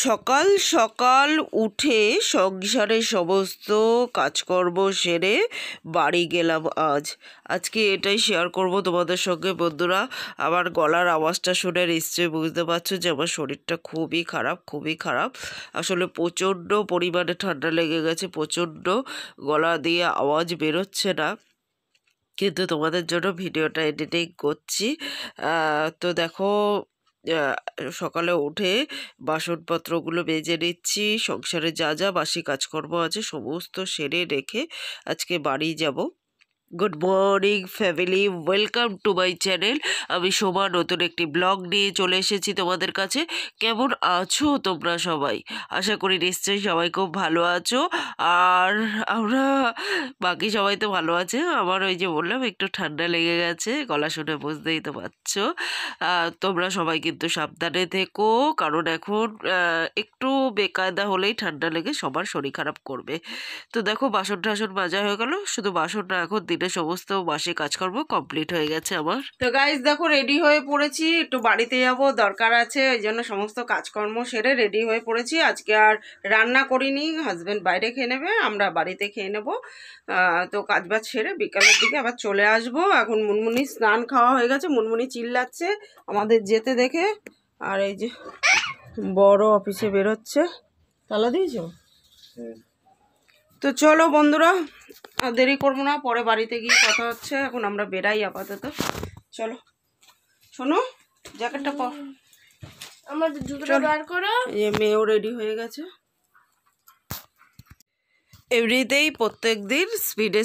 সকাল সকাল উঠে সংসারের সমস্ত কাজকর্ম সেরে বাড়ি গেলাম আজকে এটাই শেয়ার করব তোমাদের সঙ্গে বন্ধুরা। আমার গলার আওয়াজটা শুনে নিশ্চয়ই বুঝতে পারছো যে আমার শরীরটা খুবই খারাপ। আসলে প্রচণ্ড পরিমাণে ঠান্ডা লেগে গেছে, প্রচণ্ড গলা দিয়ে আওয়াজ বেরোচ্ছে না, কিন্তু তোমাদের জন্য ভিডিওটা এডিটিং করছি। তো দেখো, সকালে উঠে বাসনপত্রগুলো মেজে নিচ্ছি, সংসারে যা যা বাসি কাজকর্ম আছে সমস্ত সেরে রেখে আজকে বাড়ি যাব। Good morning family, welcome to my channel. আমি সোমা নতুন একটি ব্লগ নিয়ে চলে এসেছি তোমাদের কাছে। কেমন আছো তোমরা সবাই? আশা করি নিশ্চয়ই সবাই খুব ভালো আছো। আর আমরা বাকি সবাই তো ভালো আছে। আমার ওই যে বললাম একটু ঠান্ডা লেগে গেছে, গলা শুনে বুঝতেই তো পারছো। তোমরা সবাই কিন্তু সাবধানে থেকো, কারণ এখন একটু বেকায়দা হলেই ঠান্ডা লেগে সবার শরীর খারাপ করবে। তো দেখো, বাসন টাসন মাজা হয়ে গেল, শুধু বাসনটা এখন দিনে সমস্ত বাসি কাজকর্ম কমপ্লিট হয়ে গেছে আমার। তো গাইস দেখো, রেডি হয়ে পড়েছি, একটু বাড়িতে যাব, দরকার আছে, ওই জন্য সমস্ত কাজকর্ম সেরে রেডি হয়ে পড়েছি। আজকে আর রান্না করিনি, হাজবেন্ড বাইরে খেয়ে নেবে, আমরা বাড়িতে খেয়ে নেব। তো কাজবাজ সেরে বিকালের দিকে আবার চলে আসবো। এখন মুনমুনি স্নান খাওয়া হয়ে গেছে, মুনমুনি চিল্লাচ্ছে আমাদের যেতে দেখে। আর এই যে বড় অফিসে বেরোচ্ছে, তালা দিয়েছো? তো চলো বন্ধুরা, আর দেরি করবো না, পরে বাড়িতে গিয়ে কথা হচ্ছে। এখন আমরা বেরাই আপাতত। চলো, শোনো, জ্যাকেটটা পর, আমার জুতোটা বার করো। এই মেয়েও রেডি হয়ে গেছে। এমনিতেই প্রত্যেক দিন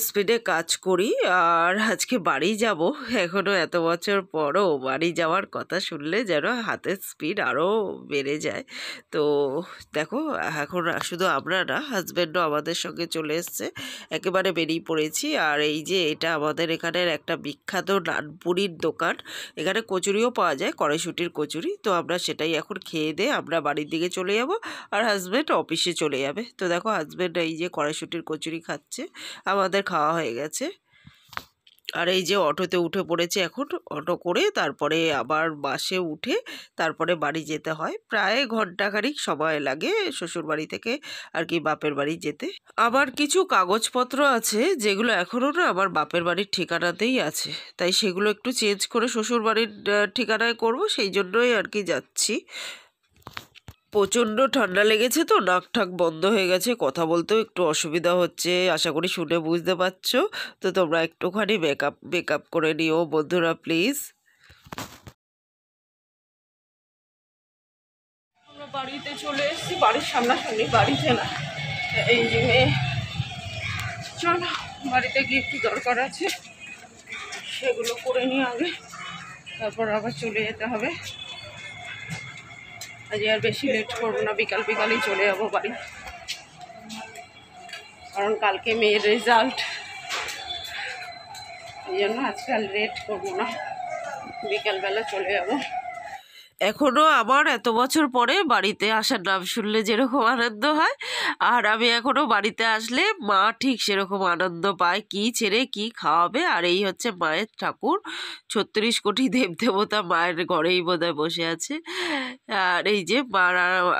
স্পিডে কাজ করি, আর আজকে বাড়ি যাব। এখনও এত বছর পরও বাড়ি যাওয়ার কথা শুনলে যেন হাতের স্পিড আরও বেড়ে যায়। তো দেখো, এখন শুধু আমরা না, হাজব্যান্ডও আমাদের সঙ্গে চলে এসছে, একেবারে বেরিয়ে পড়েছি। আর এই যে এটা আমাদের এখানের একটা বিখ্যাত নানপুরির দোকান, এখানে কচুরিও পাওয়া যায়, কড়াইশুঁটির কচুরি। তো আমরা সেটাই এখন খেয়ে দিয়ে আমরা বাড়ির দিকে চলে যাব, আর হাজব্যান্ড অফিসে চলে যাবে। তো দেখো, হাজব্যান্ড এই যে কড়াইশুঁটির কচুরি খাচ্ছে, আমাদের খাওয়া হয়ে গেছে। আর এই যে অটোতে উঠে পড়েছে, এখন অটো করে তারপরে আবার বাসে উঠে তারপরে বাড়ি যেতে হয়। প্রায় ঘন্টাখানিক সময় লাগে শ্বশুরবাড়ি থেকে আর কি বাপের বাড়ি যেতে। আবার কিছু কাগজপত্র আছে যেগুলো এখনও না আমার বাপের বাড়ির ঠিকানাতেই আছে, তাই সেগুলো একটু চেঞ্জ করে শ্বশুরবাড়ির ঠিকানায় করব, সেই জন্যই আর কি যাচ্ছি। প্রচণ্ড ঠান্ডা লেগেছে, তো নাক ঠাক বন্ধ হয়ে গেছে, কথা বলতেও একটু অসুবিধা হচ্ছে, আশা করি শুনে বুঝতে পারছো। তো তোমরা একটুখানি মেকআপ করে নিও বন্ধুরা প্লিজ। আমরা বাড়িতে চলে এসেছি, বাড়ির সামনাসামনি, বাড়িতে না, এই যে চলো বাড়িতে গিয়ে একটু দরকার আছে, সেগুলো করে নিয়ে আগে, তারপর আবার চলে যেতে হবে। আজ আর বেশি লেট করবো না, বিকালেই চলে যাবো বাড়ি, কারণ কালকে মেয়ের রেজাল্ট, এই জন্য আজকে আর লেট করবো না, বিকালবেলা চলে যাবো। এখনও আমার এত বছর পরে বাড়িতে আসার নাম শুনলে যেরকম আনন্দ হয়, আর আমি এখনও বাড়িতে আসলে মা ঠিক সেরকম আনন্দ পায়, কি ছেড়ে কি খাওয়াবে। আর এই হচ্ছে মায়ের ঠাকুর, 36 কোটি দেবদেবতা মায়ের ঘরেই বোধহয় বসে আছে। আর এই যে মা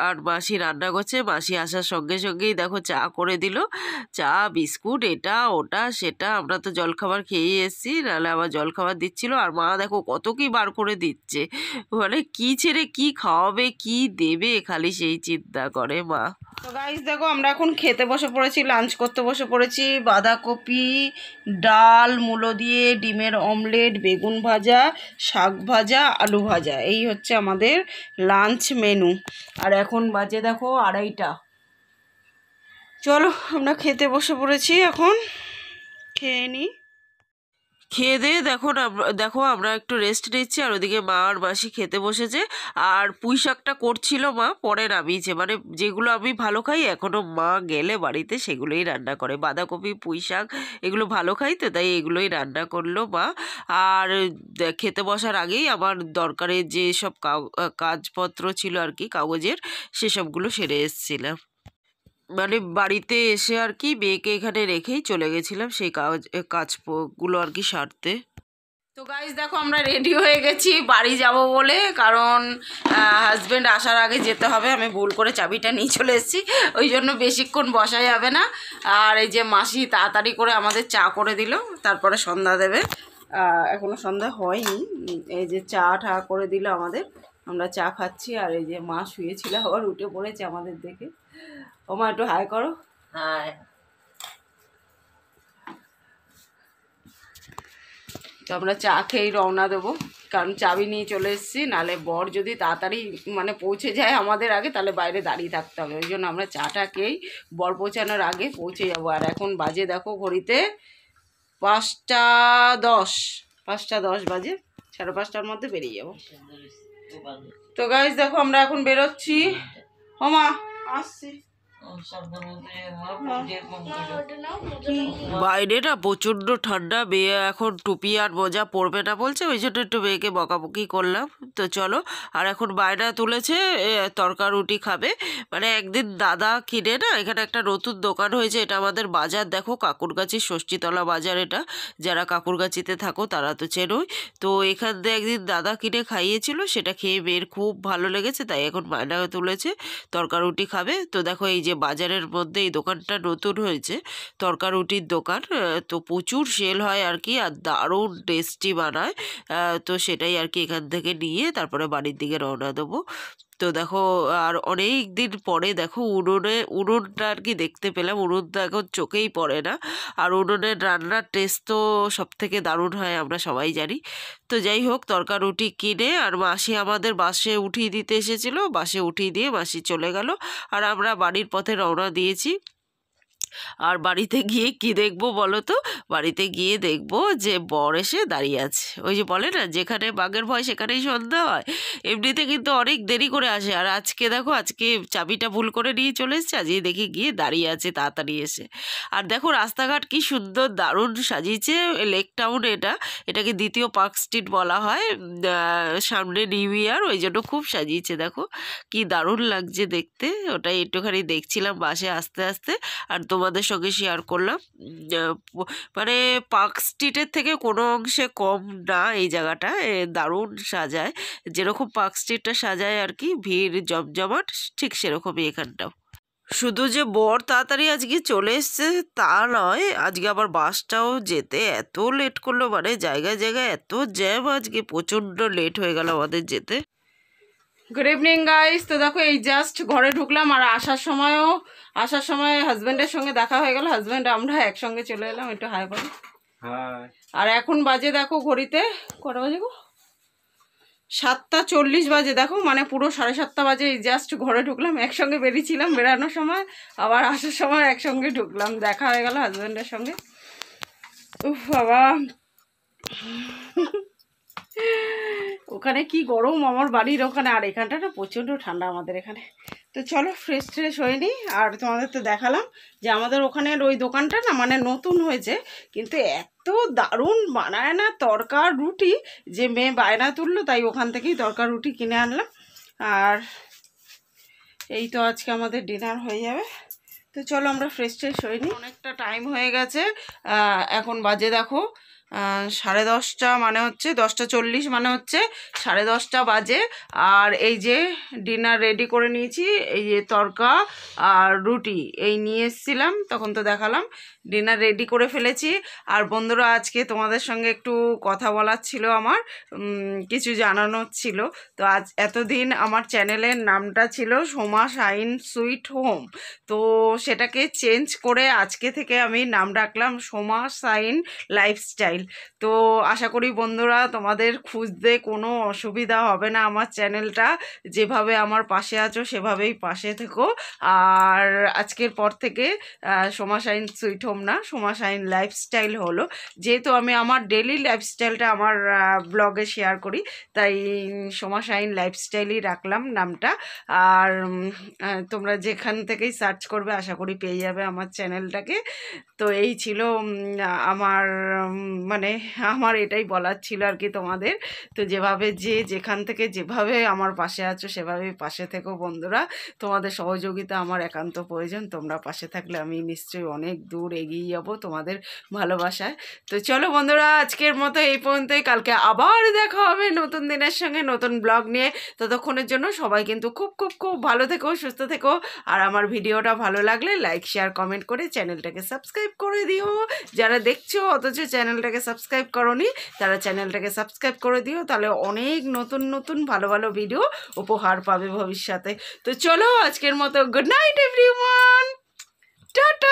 আর মাসি রান্না করছে, মাসি আসার সঙ্গে সঙ্গেই দেখো চা করে দিল, চা বিস্কুট এটা ওটা সেটা। আমরা তো জলখাবার খেয়েই এসেছি, নাহলে আবার জলখাবার দিচ্ছিল। আর মা দেখো কত কি বার করে দিচ্ছে, মানে কি ছেড়ে কি খাওয়াবে কি দেবে খালি সেই চিন্তা করে মা। তো গাইস দেখো, আমরা এখন খেতে বসে পড়েছি, লাঞ্চ করতে বসে পড়েছি। বাঁধাকপি, ডাল, মূলো দিয়ে ডিমের অমলেট, বেগুন ভাজা, শাক ভাজা, আলু ভাজা, এই হচ্ছে আমাদের লাঞ্চ মেনু। আর এখন বাজে দেখো 2:30। চলো আমরা খেতে বসে পড়েছি, এখন খেয়ে নিই। খেয়ে দিয়ে দেখো আমরা একটু রেস্ট নিচ্ছি, আর ওদিকে মা আর মাসি খেতে বসেছে। আর পুঁই শাকটা করছিল মা, পরে নামিয়েছে, মানে যেগুলো আমি ভালো খাই এখনও মা গেলে বাড়িতে সেগুলোই রান্না করে, বাঁধাকপি পুঁই শাক এগুলো ভালো খাই, তো তাই এগুলোই রান্না করলো মা। আর খেতে বসার আগেই আমার দরকারের যে সব কাজপত্র ছিল আর কি কাগজের, সেসবগুলো সেরে এসেছিলাম। মানে বাড়িতে এসে আর কি মেয়েকে এখানে রেখেই চলে গেছিলাম সেই কাজগুলো আর কি সারতে। তো গাইস দেখো আমরা রেডি হয়ে গেছি বাড়ি যাব বলে, কারণ হাজব্যান্ড আসার আগে যেতে হবে। আমি ভুল করে চাবিটা নিয়ে চলে এসেছি, ওই জন্য বেশিক্ষণ বসা যাবে না। আর এই যে মাসি তাড়াতাড়ি করে আমাদের চা করে দিল, তারপরে সন্ধ্যা দেবে। এখনো সন্ধ্যা হয়নি, এই যে চা ঠা করে দিল আমাদের, আমরা চা খাচ্ছি। আর এই যে মা শুয়েছিল, আবার উঠে পড়েছে আমাদের দেখে। ও মা একটু হাই করো। হাই। তো আমরা চা খেয়েই রওনা দেবো, কারণ চাবি নিয়ে চলে এসেছি। নাহলে বর যদি তাড়াতাড়ি মানে পৌঁছে যায় আমাদের আগে, তাহলে বাইরে দাঁড়িয়ে থাকতে হবে। ওই জন্য আমরা চাটা খেয়েই বর পৌঁছানোর আগে পৌঁছে যাবো। আর এখন বাজে দেখো ঘড়িতে 5:10, 5:10 বাজে, 5:30টার মধ্যে বেরিয়ে যাবো। তো গাইস দেখো আমরা এখন বেরোচ্ছি। হোমা আসছি। বাইরেটা প্রচণ্ড ঠান্ডা, মেয়ে এখন টুপি আর মোজা পরবে না বলছে, ওই জন্য একটু মেয়েকে বকাবকি করলাম। তো চলো, আর এখন বায়না তুলেছে তরকা রুটি খাবে। মানে একদিন দাদা কিনে না, এখানে একটা নতুন দোকান হয়েছে, এটা আমাদের বাজার দেখো, কাকুরগাছির ষষ্ঠীতলা বাজার। এটা যারা কাকুরগাছিতে থাকো তারা তো চেনোই। তো এখান থেকে একদিন দাদা কিনে খাইয়েছিল, সেটা খেয়ে মেয়ের খুব ভালো লেগেছে, তাই এখন বায়না তুলেছে তরকা রুটি খাবে। তো দেখো এই যে বাজারের মধ্যে এই দোকানটা নতুন হয়েছে, তরকা রুটির দোকান। তো প্রচুর সেল হয় আর কি, আর দারুণ টেস্টি বানায়। তো সেটাই আর কি এখান থেকে নিয়ে তারপরে বাড়ির দিকে রওনা দেবো। তো দেখো, আর অনেক দিন পরে দেখো উনুনটা আর কি দেখতে পেলাম। উনুনটা এখন চোখেই পড়ে না, আর উনুনের রান্নার টেস্ট তো সব থেকে দারুণ হয়, আমরা সবাই জানি। তো যাই হোক, তরকা রুটি কিনে আর মাসি আমাদের বাসে উঠিয়ে দিতে এসেছিলো, বাসে উঠিয়ে দিয়ে মাসি চলে গেল, আর আমরা বাড়ির পথে রওনা দিয়েছি। আর বাড়িতে গিয়ে কি দেখবো বলো তো? বাড়িতে গিয়ে দেখবো যে বর এসে দাঁড়িয়ে আছে। ওই যে বলে না, যেখানে বাঘের ভয় সেখানেই সন্ধ্যা হয়, এমনিতে কিন্তু অনেক দেরি করে আসে। আর আজকে দেখো, আজকে চাবিটা ভুল করে নিয়ে চলে এসেছে, আজকে দেখি গিয়ে দাঁড়িয়ে আছে তাড়াতাড়ি এসে। আর দেখো রাস্তাঘাট কি সুন্দর দারুণ সাজিয়েছে। লেক টাউন এটাকে দ্বিতীয় পার্ক স্ট্রিট বলা হয়। সামনে নিউ ইয়ার, ওই জন্য খুব সাজিয়েছে। দেখো কি দারুণ লাগছে দেখতে, ওটাই একটুখানি দেখছিলাম বাসে আস্তে আস্তে, আর তোমাদের সঙ্গে শেয়ার করলাম। মানে পার্ক স্ট্রিটের থেকে কোনো অংশে কম না এই জায়গাটা, দারুণ সাজায়। যেরকম পার্ক স্ট্রিটটা সাজায় আর কি, ভিড় জমজমাট, ঠিক সেরকমই এখানটাও। শুধু যে বর তাড়াতাড়ি আজকে চলে এসছে তা নয়, আজকে আবার বাসটাও যেতে এত লেট করলো, মানে জায়গায় জায়গায় এত জ্যাম, আজকে প্রচণ্ড লেট হয়ে গেল আমাদের যেতে। Good evening guys. তো দেখো এই জাস্ট ঘরে ঢুকলাম, আর আসার সময় হাজব্যান্ডের সঙ্গে দেখা হয়ে গেল। হাজব্যান্ড আমরা একসঙ্গে চলে এলাম, একটু হাই বলো। আর এখন বাজে দেখো ঘড়িতে কটা বাজে গো, 7:40 বাজে। দেখো মানে পুরো 7:30 বাজে। এই জাস্ট ঘরে ঢুকলাম, একসঙ্গে বেরিয়েছিলাম বেরানোর সময়, আবার আসার সময় একসঙ্গে ঢুকলাম, দেখা হয়ে গেল হাজব্যান্ডের সঙ্গে। উফ বাবা, ওখানে কি গরম আমার বাড়ির ওখানে, আর এখানটা না প্রচণ্ড ঠান্ডা আমাদের এখানে। তো চলো ফ্রেশ ট্রেশ হয়ে নিই। আর তোমাদের তো দেখালাম যে আমাদের ওখানের ওই দোকানটা না মানে নতুন হয়েছে, কিন্তু এত দারুণ বানায় না তরকা রুটি, যে মেয়ে বায়না তুললো, তাই ওখান থেকেই তরকা রুটি কিনে আনলাম। আর এই তো আজকে আমাদের ডিনার হয়ে যাবে। তো চলো আমরা ফ্রেশ ট্রেশ হয়ে নিই, অনেকটা টাইম হয়ে গেছে। এখন বাজে দেখো 10:30, মানে হচ্ছে 10:40, মানে হচ্ছে 10:30 বাজে। আর এই যে ডিনার রেডি করে নিয়েছি, এই যে তরকা আর রুটি এই নিয়ে এসেছিলাম, তখন তো দেখালাম। ডিনার রেডি করে ফেলেছি। আর বন্ধুরা আজকে তোমাদের সঙ্গে একটু কথা বলার ছিল, আমার কিছু জানানোর ছিল। তো আজ এতদিন আমার চ্যানেলের নামটা ছিল সোমা শাইন সুইট হোম, তো সেটাকে চেঞ্জ করে আজকে থেকে আমি নাম রাখলাম সোমা শাইন লাইফস্টাইল। তো আশা করি বন্ধুরা তোমাদের খুঁজতে কোনো অসুবিধা হবে না। আমার চ্যানেলটা যেভাবে আমার পাশে আছো সেভাবেই পাশে থেকো। আর আজকের পর থেকে সোমা শাইন সুইট হোম না, সোমা শাইন লাইফস্টাইল হলো। যেহেতু আমি আমার ডেলি লাইফস্টাইলটা আমার ব্লগে শেয়ার করি, তাই সোমা শাইন লাইফস্টাইলই রাখলাম নামটা। আর তোমরা যেখান থেকেই সার্চ করবে আশা করি পেয়ে যাবে আমার চ্যানেলটাকে। তো এই ছিল আমার মানে আমার এটাই বলার ছিল আর কি তোমাদের। তো যেভাবে যে যেখান থেকে যেভাবে আমার পাশে আছো সেভাবেই পাশে থেকো বন্ধুরা। তোমাদের সহযোগিতা আমার একান্ত প্রয়োজন। তোমরা পাশে থাকলে আমি নিশ্চয়ই অনেক দূর এগিয়ে যাবো তোমাদের ভালোবাসায়। তো চলো বন্ধুরা, আজকের মতো এই পর্যন্তই। কালকে আবার দেখা হবে নতুন দিনের সঙ্গে, নতুন ব্লগ নিয়ে। ততক্ষণের জন্য সবাই কিন্তু খুব খুব খুব ভালো থেকো, সুস্থ থেকো। আর আমার ভিডিওটা ভালো লাগলে লাইক শেয়ার কমেন্ট করে চ্যানেলটাকে সাবস্ক্রাইব করে দিও। যারা দেখছো অথচ চ্যানেলটাকে সাবস্ক্রাইব করোনি, তারা চ্যানেলটাকে সাবস্ক্রাইব করে দিও। তাহলে অনেক নতুন নতুন ভালো ভালো ভিডিও উপহার পাবে ভবিষ্যতে। তো চলো আজকের মতো গুড নাইট এভরিওয়ান, টাটা।